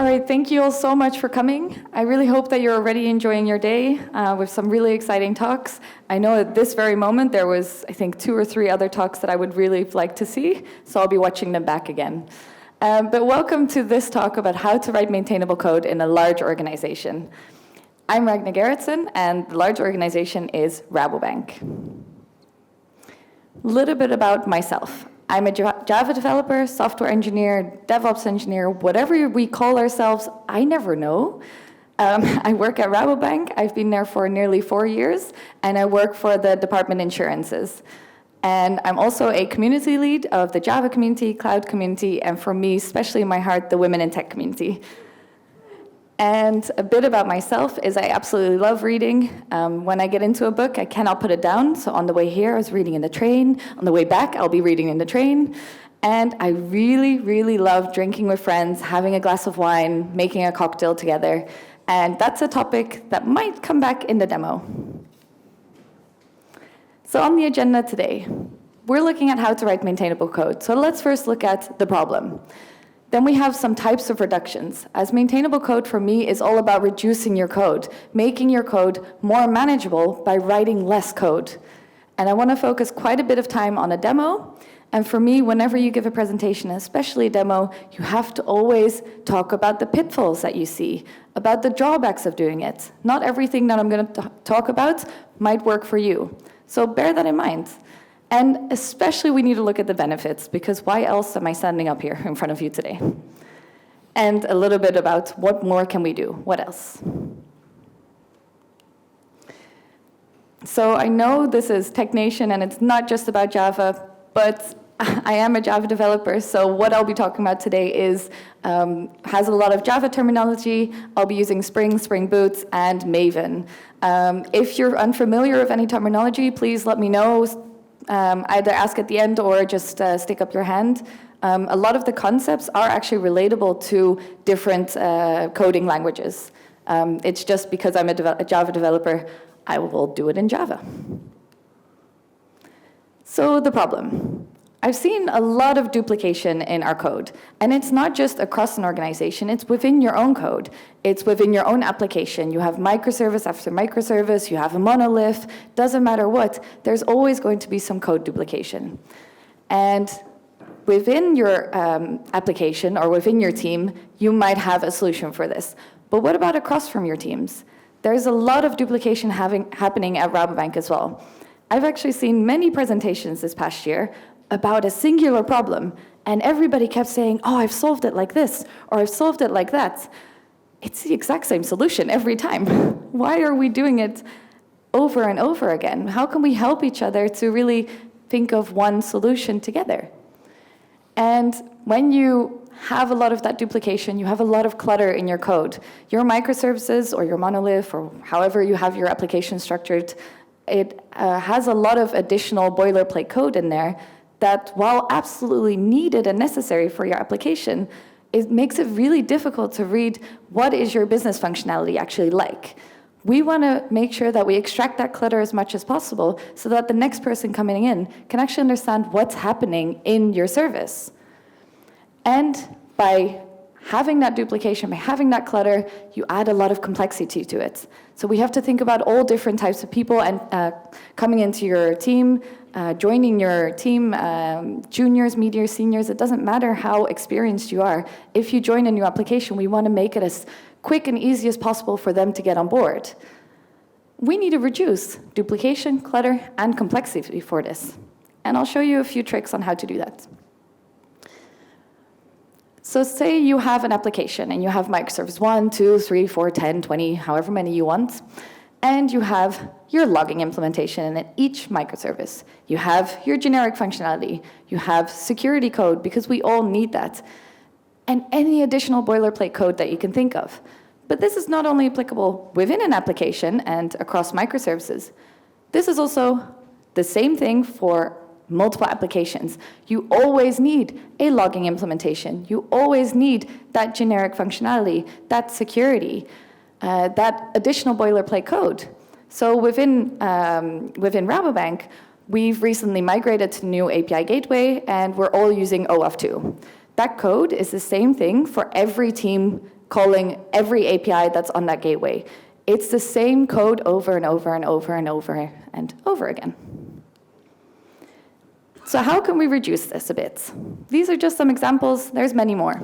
right, thank you all so much for coming. I really hope that you're already enjoying your day with some really exciting talks. I know at this very moment there was, I think, 2 or 3 other talks that I would really like to see, so I'll be watching them back again. But welcome to this talk about how to write maintainable code in a large organization. I'm Ragna Gerretsen, and the large organization is Rabobank. A little bit about myself. I'm a Java developer, software engineer, DevOps engineer, whatever we call ourselves, I never know. I work at Rabobank. I've been there for nearly 4 years, and I work for the department insurances. And I'm also a community lead of the Java community, cloud community, and for me, especially in my heart, the women in tech community. And a bit about myself is I absolutely love reading. When I get into a book, I cannot put it down. So on the way here, I was reading in the train. On the way back, I'll be reading in the train. And I really, really love drinking with friends, having a glass of wine, making a cocktail together. And that's a topic that might come back in the demo. So on the agenda today, we're looking at how to write maintainable code. So let's first look at the problem. Then we have some types of reductions. As maintainable code for me is all about reducing your code, making your code more manageable by writing less code. And I want to focus quite a bit of time on a demo. And for me, whenever you give a presentation, especially a demo, you have to always talk about the pitfalls that you see, about the drawbacks of doing it. Not everything that I'm going to talk about might work for you. So bear that in mind. And especially we need to look at the benefits, because why else am I standing up here in front of you today? And a little bit about what more can we do? What else? So I know this is TEQnation and it's not just about Java, but I am a Java developer, so what I'll be talking about today is has a lot of Java terminology. I'll be using Spring, Spring Boot, and Maven. If you're unfamiliar with any terminology, please let me know. Either ask at the end or just stick up your hand. A lot of the concepts are actually relatable to different coding languages. It's just because I'm a Java developer, I will do it in Java. So the problem. I've seen a lot of duplication in our code, and it's not just across an organization, it's within your own code. It's within your own application. You have microservice after microservice, you have a monolith, doesn't matter what, there's always going to be some code duplication. And within your application or within your team, you might have a solution for this. But what about across from your teams? There's a lot of duplication happening at Rabobank as well. I've actually seen many presentations this past year about a singular problem, and everybody kept saying, oh, I've solved it like this, or I've solved it like that. It's the exact same solution every time. Why are we doing it over and over again? How can we help each other to really think of one solution together? And when you have a lot of that duplication, you have a lot of clutter in your code. Your microservices or your monolith or however you have your application structured, it has a lot of additional boilerplate code in there that, while absolutely needed and necessary for your application, it makes it really difficult to read what is your business functionality actually like. We want to make sure that we extract that clutter as much as possible so that the next person coming in can actually understand what's happening in your service. And by having that duplication, by having that clutter, you add a lot of complexity to it. So we have to think about all different types of people and coming into your team, joining your team, juniors, mediors, seniors, it doesn't matter how experienced you are. If you join a new application, we want to make it as quick and easy as possible for them to get on board. We need to reduce duplication, clutter, and complexity for this. And I'll show you a few tricks on how to do that. So say you have an application and you have microservice 1, 2, 3, 4, 10, 20, however many you want, and you have your logging implementation in each microservice. You have your generic functionality. You have security code, because we all need that, and any additional boilerplate code that you can think of. But this is not only applicable within an application and across microservices. This is also the same thing for multiple applications. You always need a logging implementation. You always need that generic functionality, that security, that additional boilerplate code. So within Rabobank, we've recently migrated to new API gateway, and we're all using OAuth 2. That code is the same thing for every team calling every API that's on that gateway. It's the same code over and over and over and over and over again. So how can we reduce this a bit? These are just some examples. There's many more.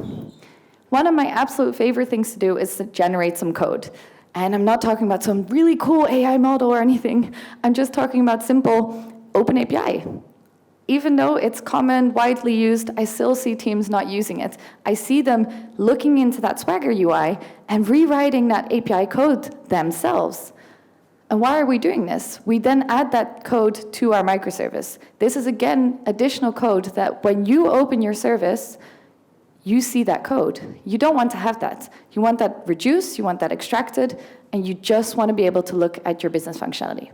One of my absolute favorite things to do is to generate some code. And I'm not talking about some really cool AI model or anything. I'm just talking about simple OpenAPI. Even though it's common, widely used, I still see teams not using it. I see them looking into that Swagger UI and rewriting that API code themselves. And why are we doing this? We then add that code to our microservice. This is, again, additional code that when you open your service, you see that code. You don't want to have that. You want that reduced, you want that extracted, and you just want to be able to look at your business functionality.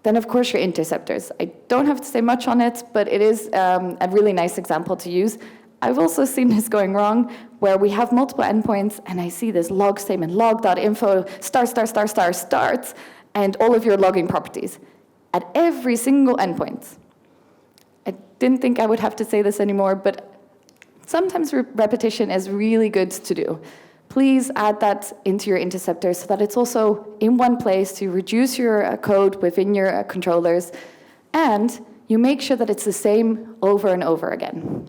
Then, of course, your interceptors. I don't have to say much on it, but it is a really nice example to use. I've also seen this going wrong, where we have multiple endpoints, and I see this log statement, log.info, start, and all of your logging properties at every single endpoint. I didn't think I would have to say this anymore, but sometimes repetition is really good to do. Please add that into your interceptor so that it's also in one place to reduce your code within your controllers, and you make sure that it's the same over and over again.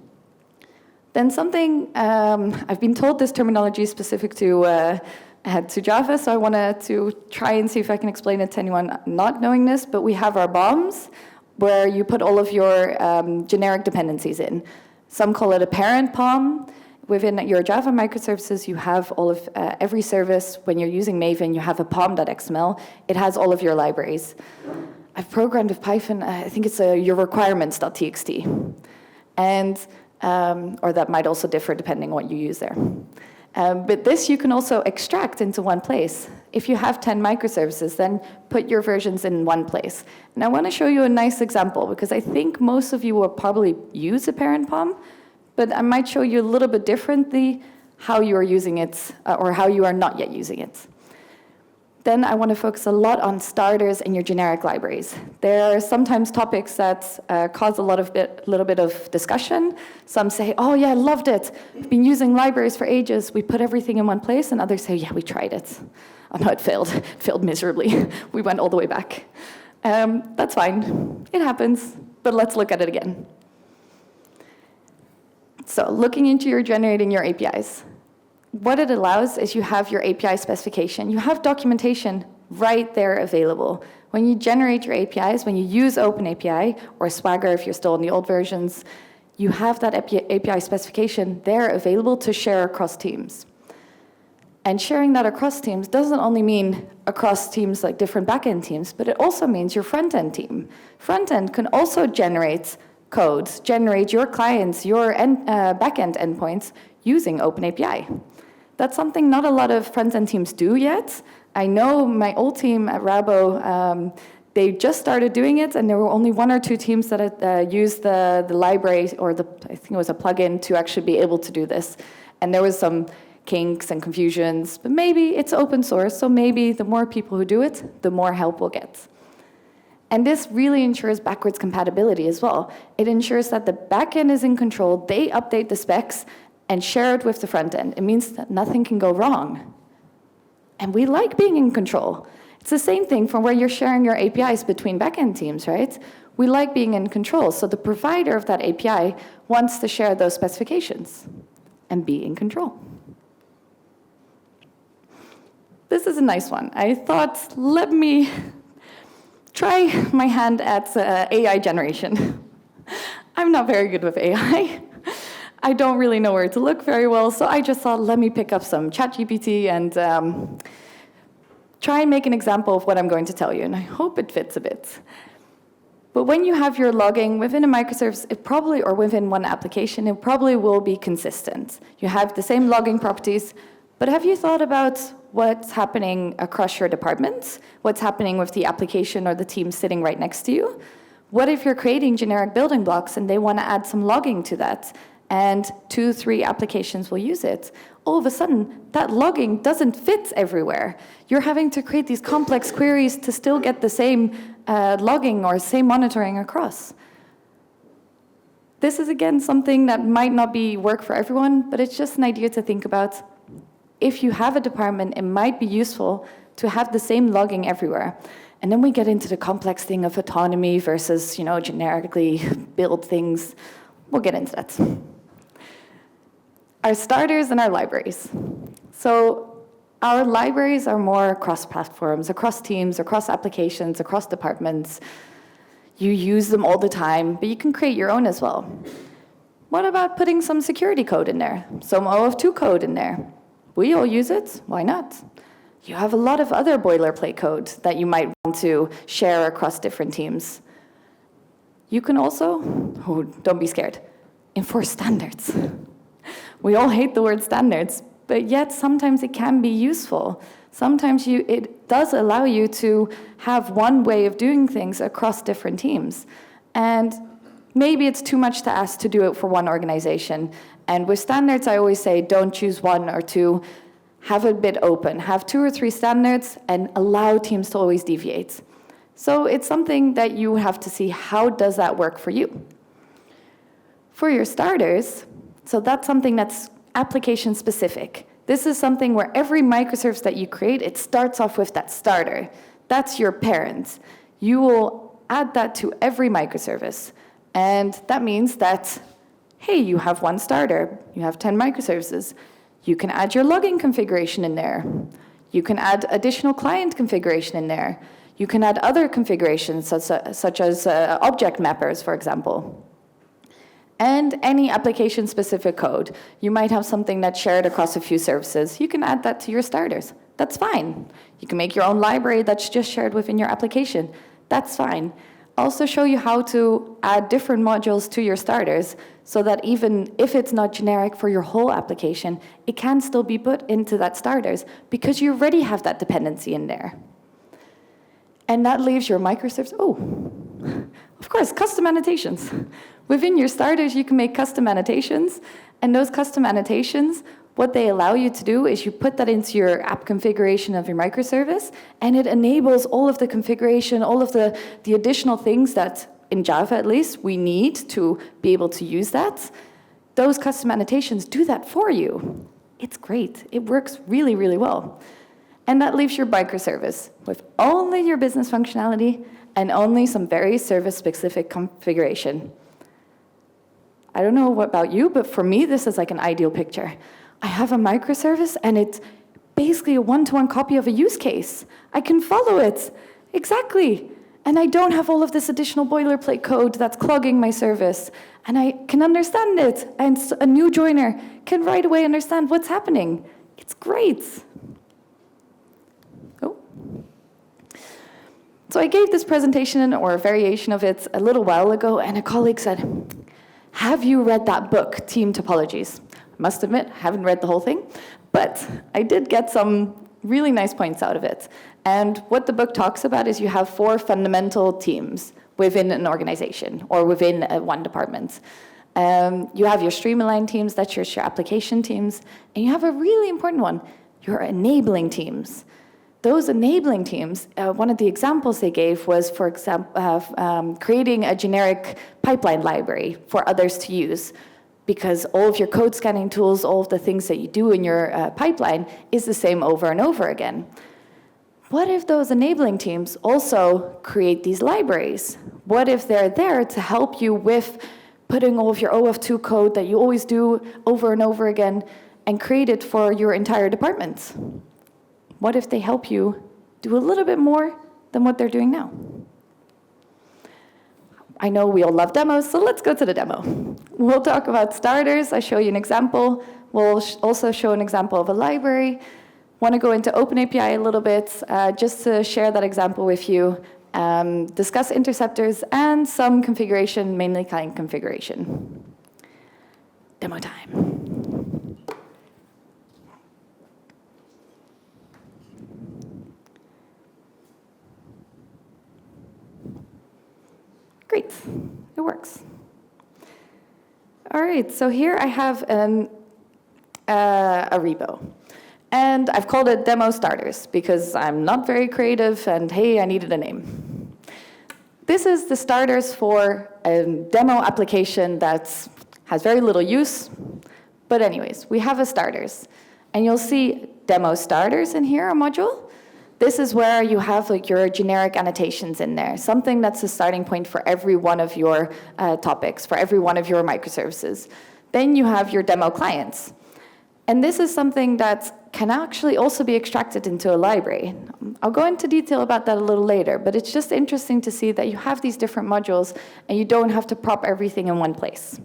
Then something, I've been told this terminology is specific to Java, so I wanted to try and see if I can explain it to anyone not knowing this, but we have our bombs where you put all of your generic dependencies in. Some call it a parent POM. Within your Java microservices, you have all of every service. When you're using Maven, you have a pom.xml. It has all of your libraries. I've programmed with Python. I think it's your requirements.txt. And, or that might also differ depending on what you use there. But this you can also extract into one place. If you have 10 microservices, then put your versions in one place. And I want to show you a nice example, because I think most of you will probably use a parent POM, but I might show you a little bit differently how you are using it, or how you are not yet using it. Then I want to focus a lot on starters and your generic libraries. There are sometimes topics that cause a little bit of discussion. Some say, oh yeah, I loved it. I've been using libraries for ages. We put everything in one place. And others say, yeah, we tried it. Oh no, it failed. It failed miserably. We went all the way back. That's fine. It happens. But let's look at it again. So looking into generating your APIs. What it allows is you have your API specification. You have documentation right there available. When you generate your APIs, when you use OpenAPI or Swagger if you're still in the old versions, you have that API specification there available to share across teams. And sharing that across teams doesn't only mean across teams like different backend teams, but it also means your front-end team. Front-end can also generate codes, generate your clients, your backend endpoints using OpenAPI. That's something not a lot of front-end teams do yet. I know my old team at Rabo, they just started doing it, and there were only 1 or 2 teams that used the library, or I think it was a plugin, to actually be able to do this. And there was some kinks and confusions, but maybe it's open source, so maybe the more people who do it, the more help we'll get. And this really ensures backwards compatibility as well. It ensures that the backend is in control, they update the specs, and share it with the front end. It means that nothing can go wrong. And we like being in control. It's the same thing from where you're sharing your APIs between backend teams, right? We like being in control, so the provider of that API wants to share those specifications and be in control. This is a nice one. I thought, let me try my hand at AI generation. I'm not very good with AI. I don't really know where to look very well, so I just thought, let me pick up some ChatGPT and try and make an example of what I'm going to tell you, and I hope it fits a bit. But when you have your logging within a microservice, it probably, or within one application, it probably will be consistent. You have the same logging properties, but have you thought about what's happening across your departments? What's happening with the application or the team sitting right next to you? What if you're creating generic building blocks and they want to add some logging to that? And 2, 3 applications will use it. All of a sudden, that logging doesn't fit everywhere. You're having to create these complex queries to still get the same logging or same monitoring across. This is, again, something that might not be work for everyone, but it's just an idea to think about. if you have a department, it might be useful to have the same logging everywhere. And then we get into the complex thing of autonomy versus, generically build things. We'll get into that. Our starters and our libraries. So our libraries are more across platforms, across teams, across applications, across departments. You use them all the time, but you can create your own as well. What about putting some security code in there, some OAuth2 code in there? We all use it, why not? You have a lot of other boilerplate code that you might want to share across different teams. You can also, don't be scared, enforce standards. We all hate the word standards, but yet sometimes it can be useful. Sometimes it does allow you to have one way of doing things across different teams. And maybe it's too much to ask to do it for one organization. And with standards, I always say, don't choose one or two. Have it a bit open. Have 2 or 3 standards and allow teams to always deviate. So it's something that you have to see, how does that work for you? For your starters, so that's something that's application specific. This is something where every microservice that you create, it starts off with that starter. That's your parent. You will add that to every microservice. And that means that, hey, you have one starter. You have 10 microservices. You can add your logging configuration in there. You can add additional client configuration in there. You can add other configurations, such as object mappers, for example. And any application-specific code. You might have something that's shared across a few services. You can add that to your starters. That's fine. You can make your own library that's just shared within your application. That's fine. I'll also show you how to add different modules to your starters so that even if it's not generic for your whole application, it can still be put into that starters because you already have that dependency in there. And that leaves your microservice, of course, custom annotations. Within your starters, you can make custom annotations, and those custom annotations, what they allow you to do is you put that into your app configuration of your microservice, and it enables all of the configuration, all of the additional things that, in Java at least, we need to be able to use that. Those custom annotations do that for you. It's great. It works really, really well. And that leaves your microservice with only your business functionality and only some very service-specific configuration. I don't know what about you, but for me, this is like an ideal picture. I have a microservice, and it's basically a one-to-one copy of a use case. I can follow it. Exactly. And I don't have all of this additional boilerplate code that's clogging my service. And I can understand it. And a new joiner can right away understand what's happening. It's great. So I gave this presentation, or a variation of it, a little while ago, and a colleague said, have you read that book, Team Topologies? I must admit, I haven't read the whole thing, but I did get some really nice points out of it. And what the book talks about is you have 4 fundamental teams within an organization or within one department. You have your stream-aligned teams, that's your application teams, and you have a really important one, your enabling teams. Those enabling teams, one of the examples they gave was, for example, creating a generic pipeline library for others to use, because all of your code scanning tools, all of the things that you do in your pipeline is the same over and over again. What if those enabling teams also create these libraries? What if they're there to help you with putting all of your OAuth2 code that you always do over and over again and create it for your entire department? What if they help you do a little bit more than what they're doing now? I know we all love demos, so let's go to the demo. We'll talk about starters. I show you an example. We'll also show an example of a library. Want to go into OpenAPI a little bit, just to share that example with you, discuss interceptors, and some configuration, mainly client configuration. Demo time. Great, it works. All right, so here I have a repo. And I've called it Demo Starters because I'm not very creative and hey, I needed a name. This is the starters for a demo application that has very little use. But anyways, we have a starters. And you'll see demo starters in here, a module. This is where you have like your generic annotations in there, something that's the starting point for every one of your topics, for every one of your microservices. Then you have your demo clients. And this is something that can actually also be extracted into a library. I'll go into detail about that a little later, but it's just interesting to see that you have these different modules and you don't have to prop everything in one place.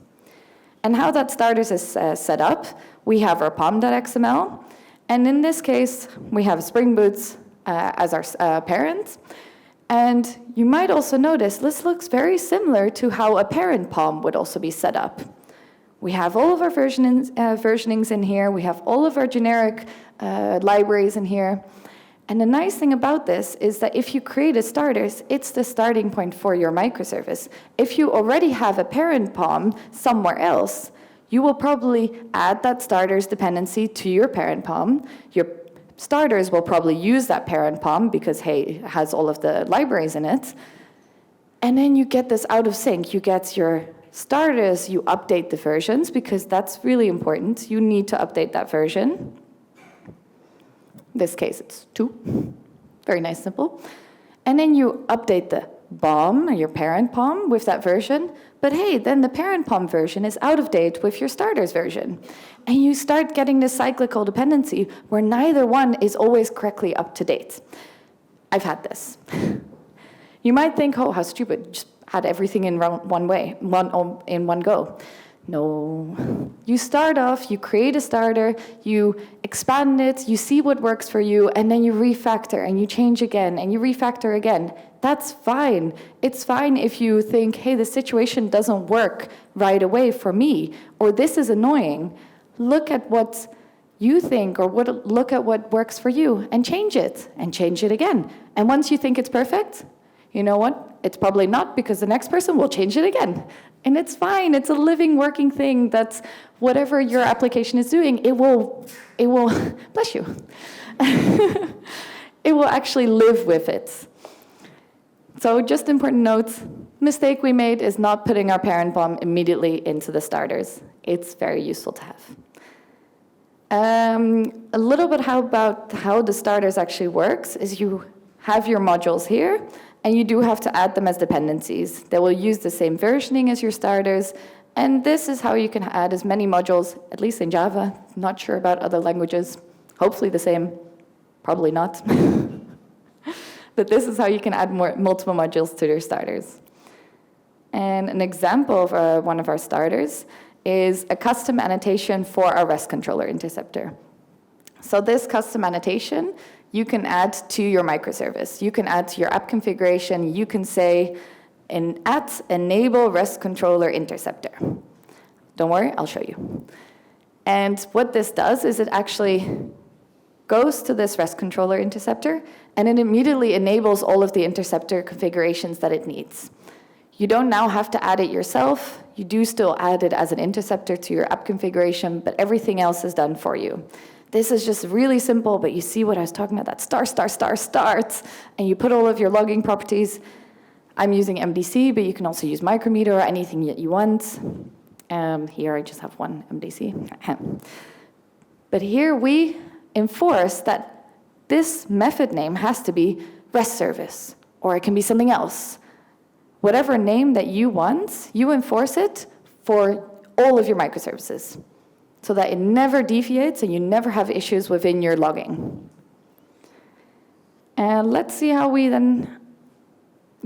And how that starters is set up, we have our pom.xml, and in this case, we have Spring Boots as our parent. And you might also notice this looks very similar to how a parent POM would also be set up. We have all of our versionings in here. We have all of our generic libraries in here. And the nice thing about this is that if you create a starters, it's the starting point for your microservice. If you already have a parent POM somewhere else, you will probably add that starters dependency to your parent POM. Your starters will probably use that parent POM because, hey, it has all of the libraries in it. And then you get this out of sync. You get your starters, you update the versions because that's really important. You need to update that version. In this case, it's 2. Very nice, simple. And then you update the BOM, or your parent POM, with that version. But hey, then the parent POM version is out of date with your starters version. And you start getting this cyclical dependency where neither one is always correctly up to date. I've had this. You might think, oh, how stupid, just add everything in one go. No. You start off, you create a starter, you expand it, you see what works for you, and then you refactor, and you change again, and you refactor again. That's fine. It's fine if you think, hey, the situation doesn't work right away for me, or this is annoying. Look at what you think, or look at what works for you, and change it again. And once you think it's perfect, you know what? It's probably not, because the next person will change it again. And it's fine. It's a living, working thing that's whatever your application is doing, it will, bless you. It will actually live with it. So just important notes, mistake we made is not putting our parent POM immediately into the starters. It's very useful to have. A little bit about how the starters actually works is you have your modules here, and you do have to add them as dependencies. They will use the same versioning as your starters, and this is how you can add as many modules, at least in Java. Not sure about other languages. Hopefully the same, probably not. But this is how you can add multiple modules to your starters. And an example of one of our starters is a custom annotation for our REST controller interceptor. So this custom annotation you can add to your microservice. You can add to your app configuration. You can say, enable REST controller interceptor. Don't worry, I'll show you. And what this does is it actually goes to this REST controller interceptor, and it immediately enables all of the interceptor configurations that it needs. You don't now have to add it yourself. You do still add it as an interceptor to your app configuration, but everything else is done for you. This is just really simple, but you see what I was talking about, that start, and you put all of your logging properties. I'm using MDC, but you can also use micrometer or anything that you want. Here I just have one MDC. But here we enforce that this method name has to be REST service, or it can be something else. Whatever name that you want, you enforce it for all of your microservices, so that it never deviates and you never have issues within your logging. And let's see how we then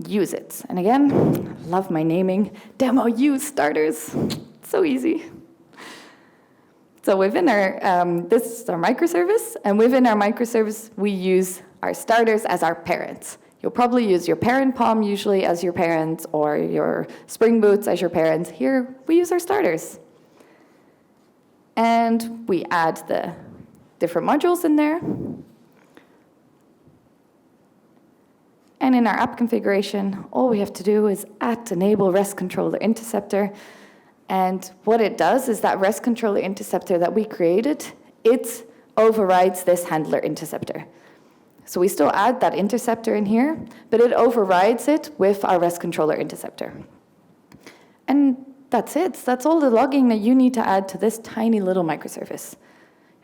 use it. And again, love my naming. Demo use starters. So easy. So within our, this is our microservice, and within our microservice, we use our starters as our parents. You'll probably use your parent POM usually as your parent, or your Spring Boots as your parent. Here, we use our starters. And we add the different modules in there. And in our app configuration, all we have to do is @enable REST controller interceptor. And what it does is that REST controller interceptor that we created, it overrides this handler interceptor. So we still add that interceptor in here, but it overrides it with our REST controller interceptor. And that's it. That's all the logging that you need to add to this tiny little microservice.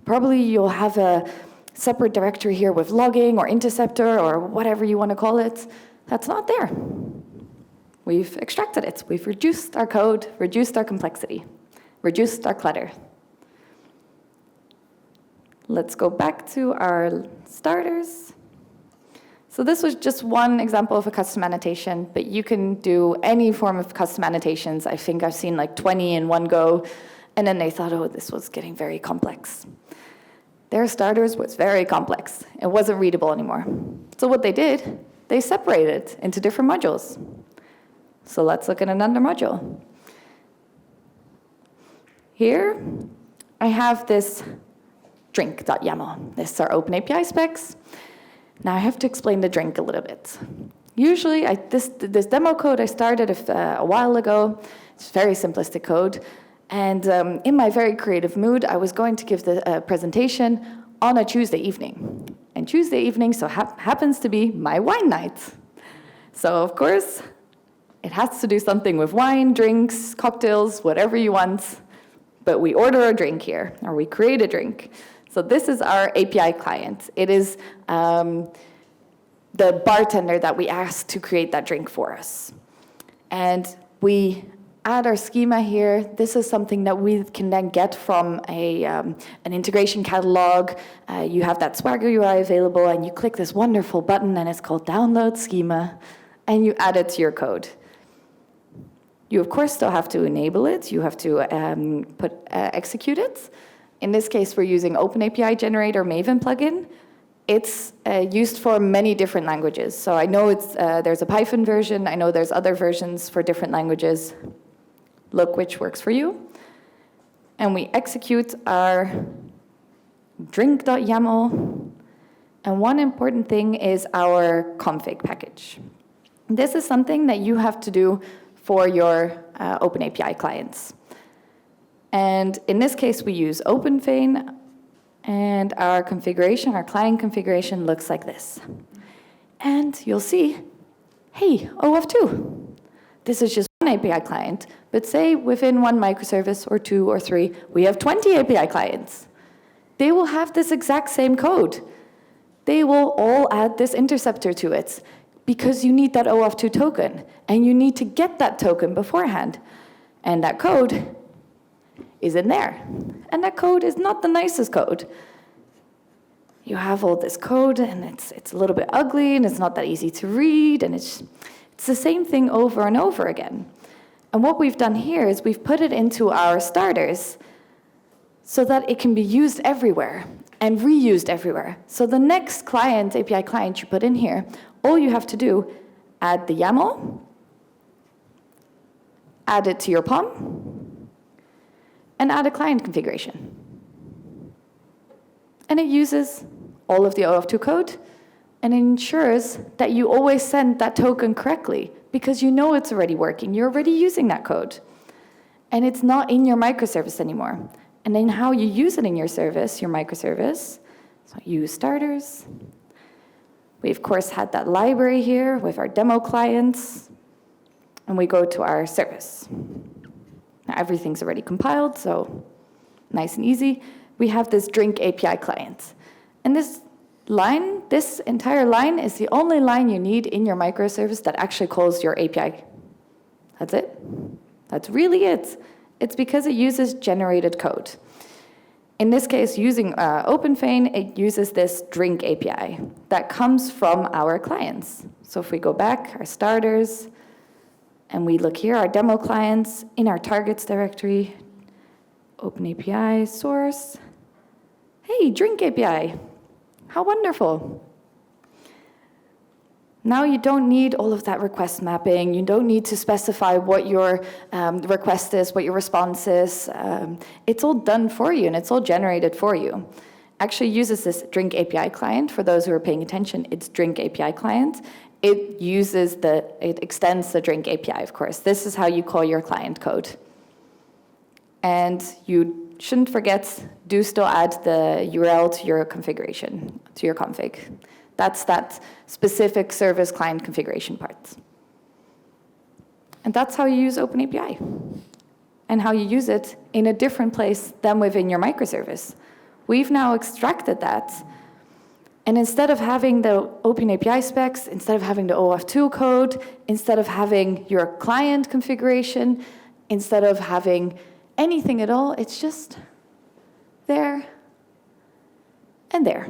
Probably you'll have a separate directory here with logging or interceptor or whatever you want to call it. That's not there. We've extracted it. We've reduced our code, reduced our complexity, reduced our clutter. Let's go back to our starters. So this was just one example of a custom annotation, but you can do any form of custom annotations. I think I've seen like 20 in one go, and then they thought, oh, this was getting very complex. Their starters was very complex. It wasn't readable anymore. So what they did, they separated it into different modules. So let's look at another module. Here, I have this drink.yaml. This is our OpenAPI specs. Now I have to explain the drink a little bit. Usually, this demo code I started a while ago. It's very simplistic code. And in my very creative mood, I was going to give the presentation on a Tuesday evening. And Tuesday evening happens to be my wine night. So of course, it has to do something with wine, drinks, cocktails, whatever you want. But we order a drink here, or we create a drink. So this is our API client. It is the bartender that we asked to create that drink for us. And we add our schema here. This is something that we can then get from an integration catalog. You have that Swagger UI available, and you click this wonderful button, and it's called Download Schema, and you add it to your code. You, of course, still have to enable it. You have to execute it. In this case, we're using OpenAPI Generator Maven plugin. It's used for many different languages. So I know there's a Python version. I know there's other versions for different languages. Look which works for you. And we execute our drink.yaml. And one important thing is our config package. This is something that you have to do for your OpenAPI clients. And in this case, we use OpenVein, and our configuration, our client configuration, looks like this. And you'll see, hey, OAuth2. This is just one API client, but say within one microservice or 2 or 3, we have 20 API clients. They will have this exact same code. They will all add this interceptor to it because you need that OAuth2 token, and you need to get that token beforehand. And that code is in there. And that code is not the nicest code. You have all this code, and it's a little bit ugly, and it's not that easy to read, and it's the same thing over and over again. And what we've done here is we've put it into our starters so that it can be used everywhere and reused everywhere. So the next client, API client you put in here, all you have to do, add the YAML, add it to your POM, and add a client configuration. And it uses all of the OAuth2 code and ensures that you always send that token correctly because you know it's already working. You're already using that code. And it's not in your microservice anymore. And then how you use it in your service, your microservice, so use starters. We, of course, had that library here with our demo clients. And we go to our service. Now, everything's already compiled, so nice and easy. We have this drink API client. And this entire line is the only line you need in your microservice that actually calls your API. That's it. That's really it. It's because it uses generated code. In this case, using OpenVein, it uses this drink API that comes from our clients. So if we go back, our starters, and we look here, our demo clients, in our targets directory, OpenAPI source. Hey, drink API. How wonderful. Now you don't need all of that request mapping. You don't need to specify what your request is, what your response is. It's all done for you, and it's all generated for you. Actually uses this drink API client. For those who are paying attention, it's drink API client. It extends the drink API, of course. This is how you call your client code. And you shouldn't forget, do still add the URL to your configuration, to your config. That's that specific service client configuration part. And that's how you use OpenAPI and how you use it in a different place than within your microservice. We've now extracted that. And instead of having the OpenAPI specs, instead of having the OAuth2 code, instead of having your client configuration, instead of having anything at all, it's just there and there.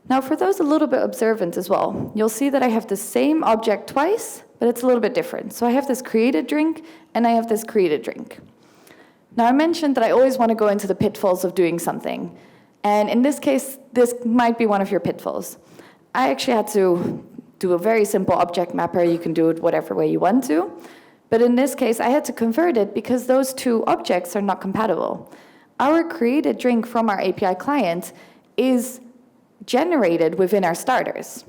Now, for those a little bit observant as well, you'll see that I have the same object twice, but it's a little bit different. So I have this created drink, and I have this created drink. Now, I mentioned that I always want to go into the pitfalls of doing something. And in this case, this might be one of your pitfalls. I actually had to do a very simple object mapper. You can do it whatever way you want to. But in this case, I had to convert it because those two objects are not compatible. Our created drink from our API client is generated within our starters.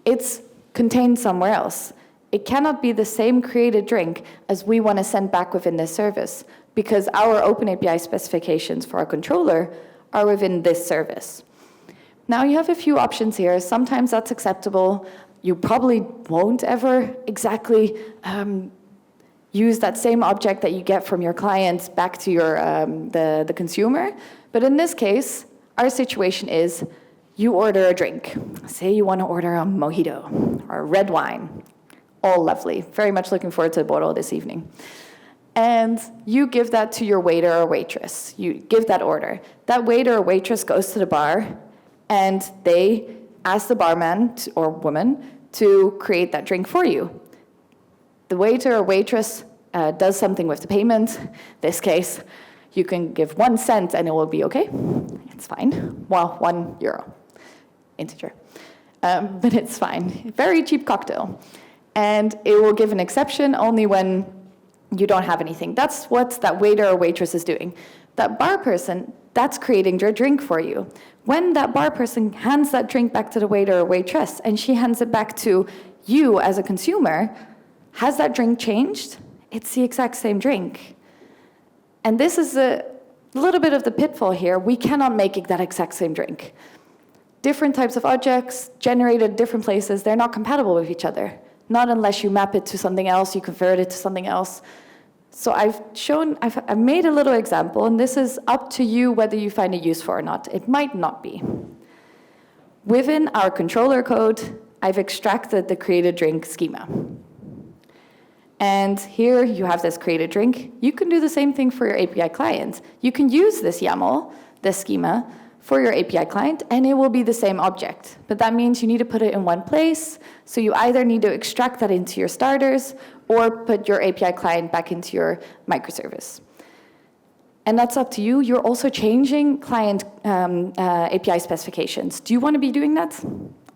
It's contained somewhere else. It cannot be the same created drink as we want to send back within this service because our OpenAPI specifications for our controller are within this service. Now you have a few options here. Sometimes that's acceptable. You probably won't ever exactly use that same object that you get from your client back to your the consumer. But in this case, our situation is you order a drink. Say you want to order a mojito or a red wine. All lovely. Very much looking forward to the bottle this evening. And you give that to your waiter or waitress. You give that order. That waiter or waitress goes to the bar, and they ask the barman or woman to create that drink for you. The waiter or waitress does something with the payment. In this case, you can give 1 cent and it will be okay. It's fine. Well, €1. Integer. But it's fine. Very cheap cocktail. And it will give an exception only when you don't have anything. That's what that waiter or waitress is doing. That bar person, that's creating your drink for you. When that bar person hands that drink back to the waiter or waitress and she hands it back to you as a consumer, has that drink changed? It's the exact same drink. And this is a little bit of the pitfall here. We cannot make it that exact same drink. Different types of objects generated different places, they're not compatible with each other. Not unless you map it to something else, you convert it to something else. So I've made a little example, and this is up to you whether you find it useful or not. It might not be. Within our controller code, I've extracted the created drink schema. And here you have this created drink. You can do the same thing for your API client. You can use this YAML, this schema, for your API client, and it will be the same object. But that means you need to put it in one place, so you either need to extract that into your starters or put your API client back into your microservice. And that's up to you. You're also changing client API specifications. Do you want to be doing that?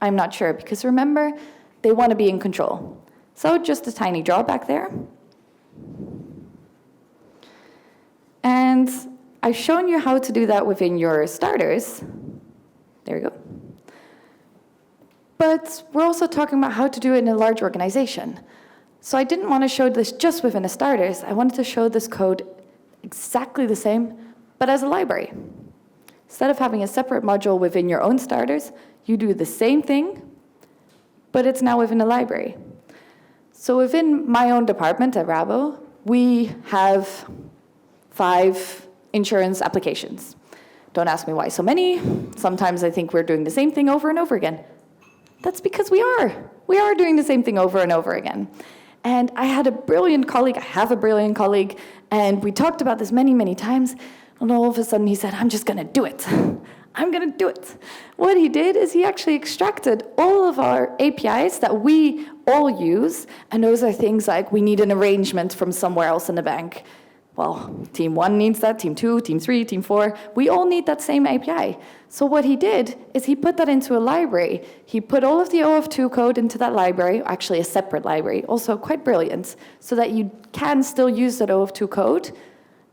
I'm not sure, because remember, they want to be in control. So just a tiny drawback there. And I've shown you how to do that within your starters. There you go. But we're also talking about how to do it in a large organization. So I didn't want to show this just within the starters. I wanted to show this code exactly the same, but as a library. Instead of having a separate module within your own starters, you do the same thing, but it's now within a library. So within my own department at Rabo, we have 5 insurance applications. Don't ask me why so many. Sometimes I think we're doing the same thing over and over again. That's because we are. We are doing the same thing over and over again. And I had a brilliant colleague, I have a brilliant colleague, and we talked about this many, many times, and all of a sudden he said, I'm just gonna do it. I'm gonna do it. What he did is he actually extracted all of our APIs that we all use, and those are things like we need an arrangement from somewhere else in the bank. Well, team 1 needs that, team 2, team 3, team 4. We all need that same API. So what he did is he put that into a library. He put all of the OAuth2 code into that library, actually a separate library, also quite brilliant, so that you can still use that OAuth2 code,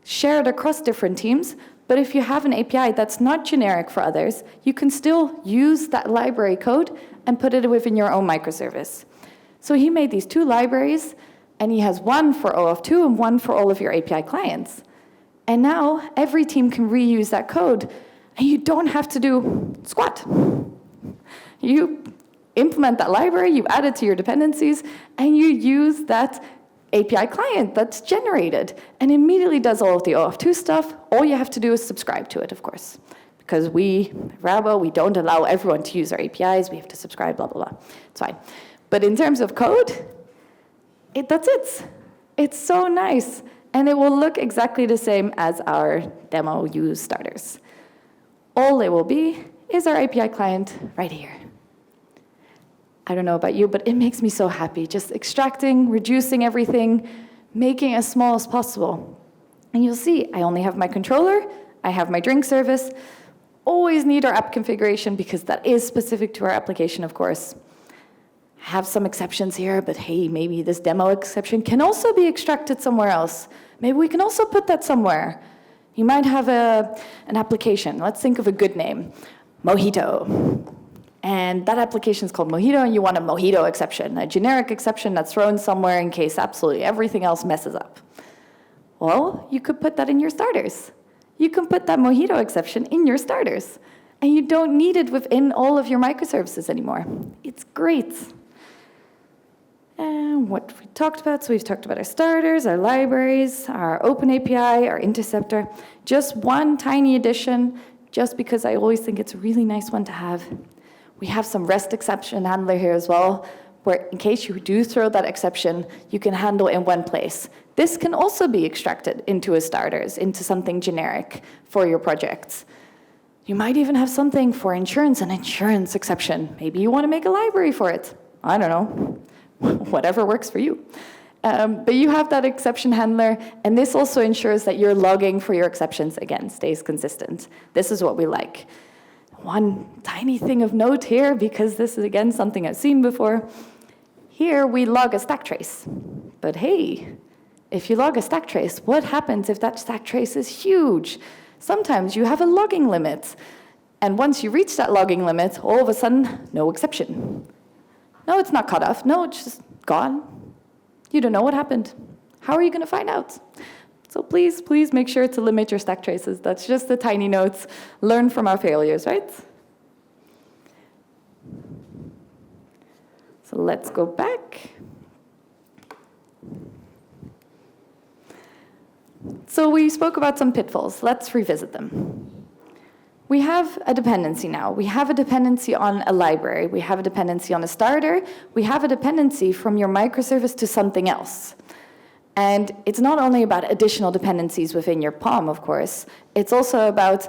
share it across different teams, but if you have an API that's not generic for others, you can still use that library code and put it within your own microservice. So he made these 2 libraries, and he has one for OAuth2 and one for all of your API clients. And now every team can reuse that code, and you don't have to do squat. You implement that library, you add it to your dependencies, and you use that API client that's generated, and immediately does all of the OAuth2 stuff. All you have to do is subscribe to it, of course, because we, Rabo, we don't allow everyone to use our APIs. We have to subscribe, blah, blah, blah. It's fine. But in terms of code, that's it. It's so nice. And it will look exactly the same as our demo use starters. All it will be is our API client right here. I don't know about you, but it makes me so happy. Just extracting, reducing everything, making as small as possible. And you'll see, I only have my controller, I have my drink service, always need our app configuration because that is specific to our application, of course. I have some exceptions here, but hey, maybe this demo exception can also be extracted somewhere else. Maybe we can also put that somewhere. You might have an application. Let's think of a good name, Mojito. And that application is called Mojito, and you want a Mojito exception, a generic exception that's thrown somewhere in case absolutely everything else messes up. Well, you could put that in your starters. You can put that Mojito exception in your starters, and you don't need it within all of your microservices anymore. It's great. And what we talked about, so we've talked about our starters, our libraries, our open API, our interceptor. Just one tiny addition, just because I always think it's a really nice one to have. We have some REST exception handler here as well, where in case you do throw that exception, you can handle in one place. This can also be extracted into a starters, into something generic for your projects. You might even have something for insurance, an insurance exception. Maybe you want to make a library for it. I don't know. Whatever works for you. But you have that exception handler, and this also ensures that your logging for your exceptions, again, stays consistent. This is what we like. One tiny thing of note here, because this is, again, something I've seen before. Here, we log a stack trace. But hey, if you log a stack trace, what happens if that stack trace is huge? Sometimes you have a logging limit. And once you reach that logging limit, all of a sudden, no exception. No, it's not cut off. No, it's just gone. You don't know what happened. How are you going to find out? So please, please make sure to limit your stack traces. That's just the tiny notes. Learn from our failures, right? So let's go back. So we spoke about some pitfalls. Let's revisit them. We have a dependency now. We have a dependency on a library. We have a dependency on a starter. We have a dependency from your microservice to something else. And it's not only about additional dependencies within your POM, of course. It's also about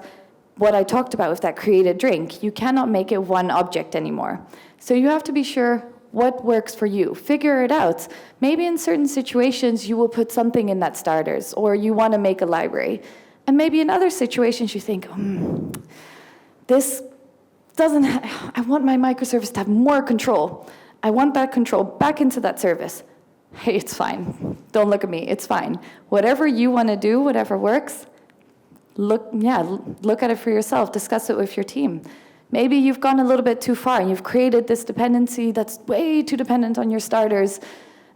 what I talked about with that created drink. You cannot make it one object anymore. So you have to be sure what works for you. Figure it out. Maybe in certain situations you will put something in that starters, or you want to make a library. And maybe in other situations you think, this doesn't, I want my microservice to have more control. I want that control back into that service. Hey, it's fine. Don't look at me, it's fine. Whatever you want to do, whatever works, look at it for yourself, discuss it with your team. Maybe you've gone a little bit too far and you've created this dependency that's way too dependent on your starters,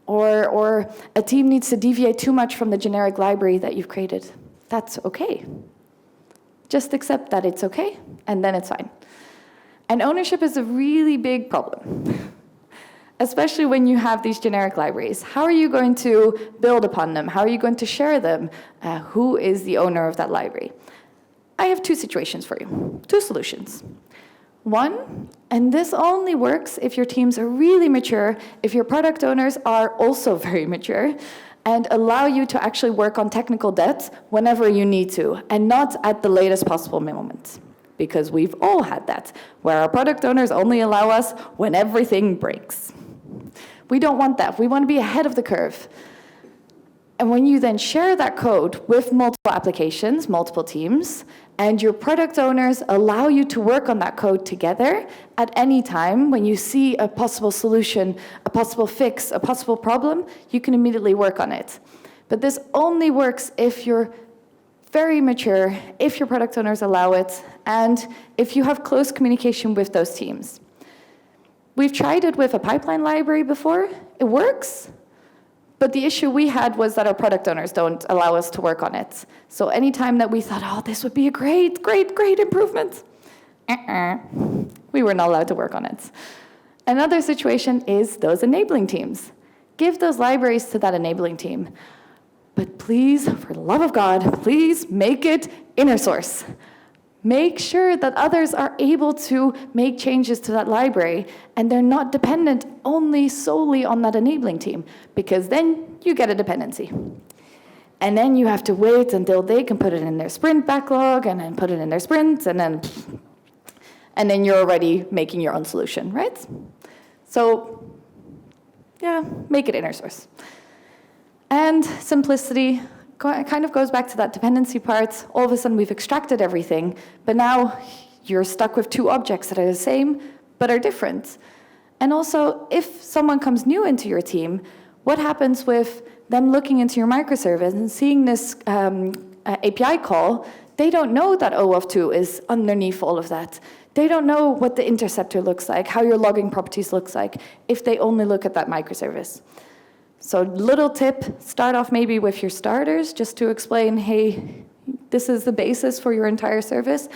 or a team needs to deviate too much from the generic library that you've created. That's okay. Just accept that it's okay, and then it's fine. And ownership is a really big problem, especially when you have these generic libraries. How are you going to build upon them? How are you going to share them? Who is the owner of that library? I have two situations for you, two solutions. One, and this only works if your teams are really mature, if your product owners are also very mature, and allow you to actually work on technical debt whenever you need to, and not at the latest possible moment. Because we've all had that, where our product owners only allow us when everything breaks. We don't want that. We want to be ahead of the curve. And when you then share that code with multiple applications, multiple teams, and your product owners allow you to work on that code together at any time, when you see a possible solution, a possible fix, a possible problem, you can immediately work on it. But this only works if you're very mature, if your product owners allow it, and if you have close communication with those teams. We've tried it with a pipeline library before. It works. But the issue we had was that our product owners don't allow us to work on it. So anytime that we thought, oh, this would be a great, great, great improvement, we were not allowed to work on it. Another situation is those enabling teams. Give those libraries to that enabling team. But please, for the love of God, please make it inner source. Make sure that others are able to make changes to that library and they're not dependent only solely on that enabling team, because then you get a dependency. And then you have to wait until they can put it in their sprint backlog and then put it in their sprints, and then you're already making your own solution, right? So yeah, make it inner source. And simplicity kind of goes back to that dependency part. All of a sudden we've extracted everything, but now you're stuck with two objects that are the same but are different. And also, if someone comes new into your team, what happens with them looking into your microservice and seeing this API call? They don't know that O of 2 is underneath all of that. They don't know what the interceptor looks like, how your logging properties looks like, if they only look at that microservice. So little tip, start off maybe with your starters, just to explain, hey, this is the basis for your entire service.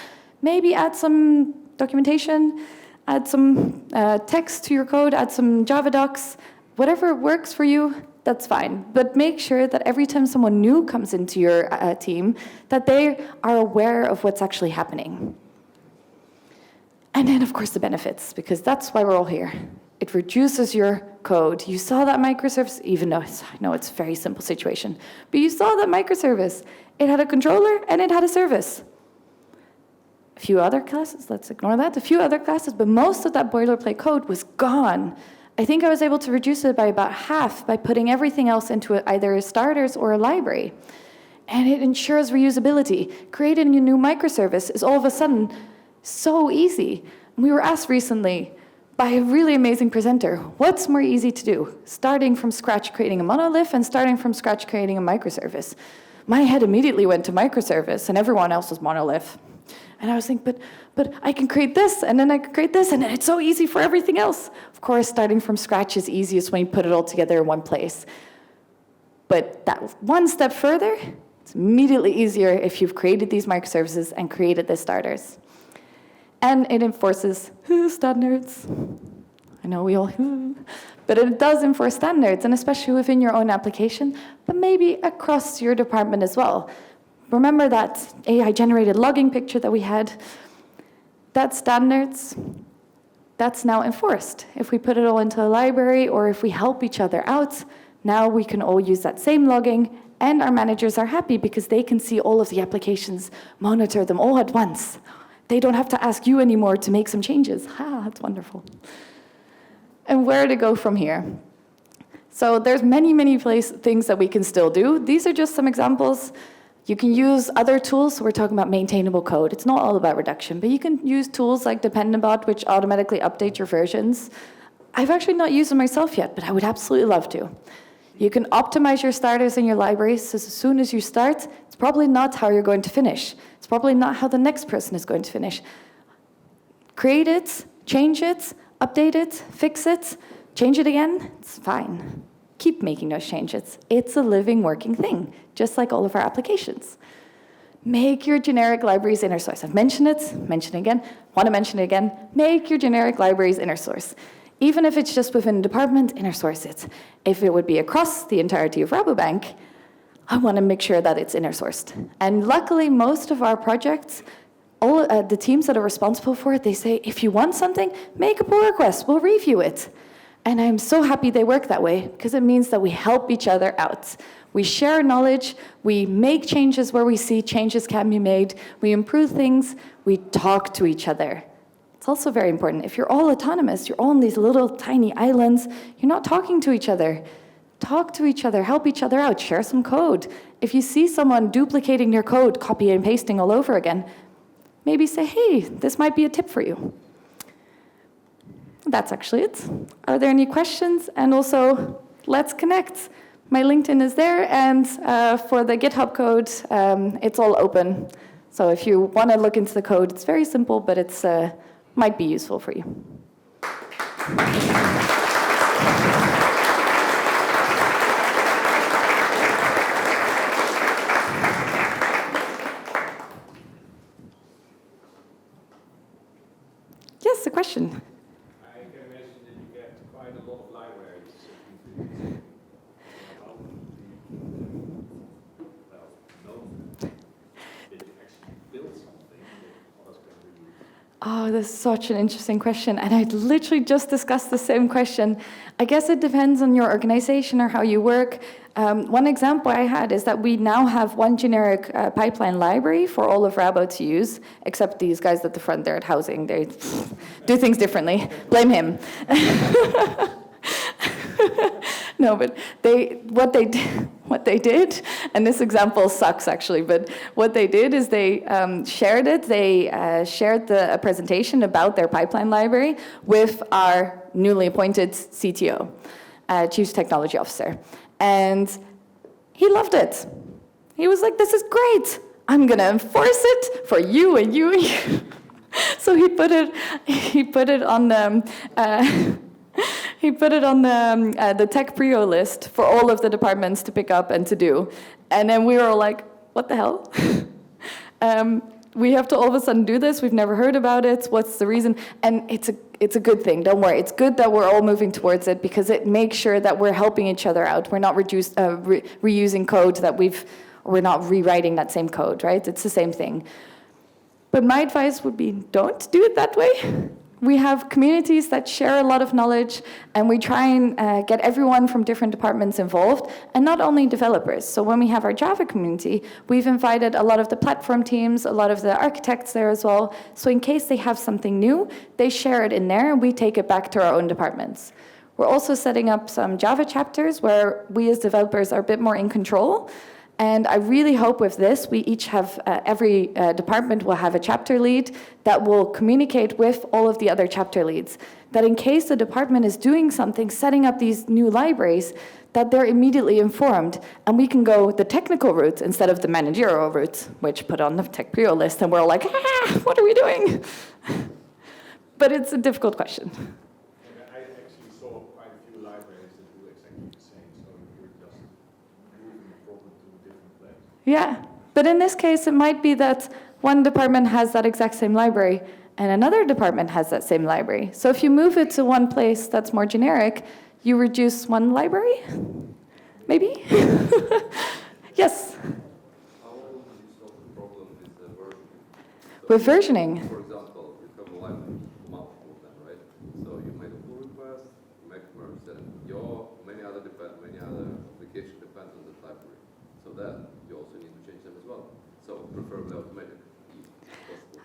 Maybe add some documentation, add some text to your code, add some Java docs, whatever works for you, that's fine. But make sure that every time someone new comes into your team, that they are aware of what's actually happening. And then, of course, the benefits, because that's why we're all here. It reduces your code. You saw that microservice, even though I know it's a very simple situation, but you saw that microservice. It had a controller and it had a service. A few other classes, let's ignore that, a few other classes, but most of that boilerplate code was gone. I think I was able to reduce it by about half by putting everything else into either a starters or a library. And it ensures reusability. Creating a new microservice is all of a sudden so easy. We were asked recently by a really amazing presenter, what's more easy to do? Starting from scratch creating a monolith and starting from scratch creating a microservice. My head immediately went to microservice and everyone else was monolith. And I was thinking, but I can create this, and then I can create this, and then it's so easy for everything else. Of course, starting from scratch is easiest when you put it all together in one place. But that one step further, it's immediately easier if you've created these microservices and created the starters. And it enforces standards. I know we all, but it does enforce standards, and especially within your own application, but maybe across your department as well. Remember that AI-generated logging picture that we had? That standards, that's now enforced. If we put it all into a library or if we help each other out, now we can all use that same logging, and our managers are happy because they can see all of the applications, monitor them all at once. They don't have to ask you anymore to make some changes. That's wonderful. And where to go from here? So there's many things that we can still do. These are just some examples. You can use other tools. We're talking about maintainable code. It's not all about reduction, but you can use tools like Dependabot, which automatically update your versions. I've actually not used them myself yet, but I would absolutely love to. You can optimize your starters in your libraries, so as soon as you start, it's probably not how you're going to finish. It's probably not how the next person is going to finish. Create it, change it, update it, fix it, change it again, it's fine. Keep making those changes. It's a living, working thing, just like all of our applications. Make your generic libraries inner source. I've mentioned it, mention it again, want to mention it again. Make your generic libraries inner source. Even if it's just within a department, inner source it. If it would be across the entirety of Rabobank, I want to make sure that it's inner sourced. And luckily, most of our projects, all the teams that are responsible for it, they say, if you want something, make a pull request, we'll review it. And I'm so happy they work that way, because it means that we help each other out. We share knowledge, we make changes where we see changes can be made, we improve things, we talk to each other. It's also very important. If you're all autonomous, you're all on these little tiny islands, you're not talking to each other. Talk to each other, help each other out, share some code. If you see someone duplicating your code, copy and pasting all over again, maybe say, hey, this might be a tip for you. That's actually it. Are there any questions? And also, let's connect. My LinkedIn is there, and for the GitHub code, it's all open. So if you want to look into the code, it's very simple, but it's might be useful for you. Yes, a question. I can imagine that you get quite a lot of libraries. Did you actually build something that Oh, this is such an interesting question. And I literally just discussed the same question. I guess it depends on your organization or how you work. One example I had is that we now have one generic pipeline library for all of Rabo to use, except these guys at the front there at housing. They do things differently. Blame him. No, but what they did, and this example sucks actually, but what they did is they shared it. They shared a presentation about their pipeline library with our newly appointed CTO, Chief Technology Officer, and he loved it. He was like, "This is great. I'm gonna enforce it for you and you and you." So he put it on the. He put it on the tech prio list for all of the departments to pick up and to do. And then we were all like, what the hell? We have to all of a sudden do this. We've never heard about it. What's the reason? And it's a good thing. Don't worry. It's good that we're all moving towards it because it makes sure that we're helping each other out. We're not reusing code that we're not rewriting that same code, right? It's the same thing. But my advice would be don't do it that way. We have communities that share a lot of knowledge, and we try and get everyone from different departments involved, and not only developers. So when we have our Java community, we've invited a lot of the platform teams, a lot of the architects there as well. So in case they have something new, they share it in there, and we take it back to our own departments. We're also setting up some Java chapters where we as developers are a bit more in control. And I really hope with this, we each have, every department will have a chapter lead that will communicate with all of the other chapter leads. That in case the department is doing something, setting up these new libraries, that they're immediately informed. And we can go the technical route instead of the managerial route, which put on the tech prio list. And we're all like, what are we doing? But it's a difficult question. I actually saw quite a few libraries that do exactly the same, so you're just moving the problem to a different place. Yeah, but in this case, it might be that one department has that exact same library and another department has that same library. So if you move it to one place that's more generic, you reduce one library, maybe? Yes? How will you solve the problem with the versioning? With versioning? For example, you have a library, multiple of them, right? So you make a pull request, you make merge, then many other applications depend on that library. So then you also need to change them as well. So preferably automatic, if possible.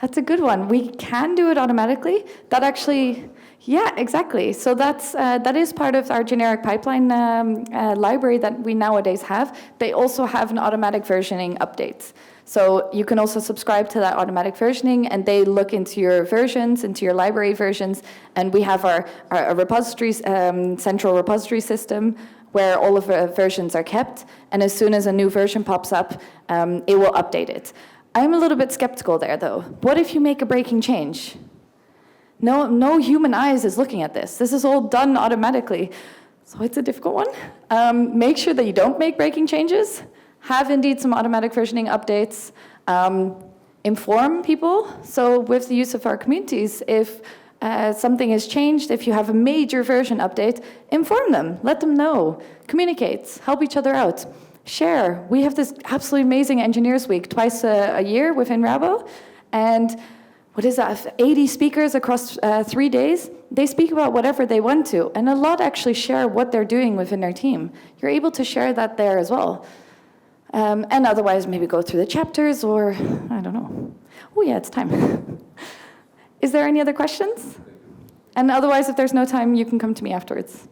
That's a good one. We can do it automatically. That actually, yeah, exactly. So that is part of our generic pipeline library that we nowadays have. They also have an automatic versioning update. So you can also subscribe to that automatic versioning, and they look into your versions, into your library versions, and we have our repositories, central repository system where all of the versions are kept, and as soon as a new version pops up, it will update it. I'm a little bit skeptical there, though. What if you make a breaking change? No human eyes is looking at this. This is all done automatically. So it's a difficult one. Make sure that you don't make breaking changes. Have indeed some automatic versioning updates. Inform people. So with the use of our communities, if something has changed, if you have a major version update, inform them. Let them know. Communicate. Help each other out. Share. We have this absolutely amazing Engineers Week twice a year within Rabo. And what is that, 80 speakers across 3 days? They speak about whatever they want to. And a lot actually share what they're doing within their team. You're able to share that there as well. And otherwise, maybe go through the chapters or, I don't know. Oh yeah, it's time. Is there any other questions? And otherwise, if there's no time, you can come to me afterwards.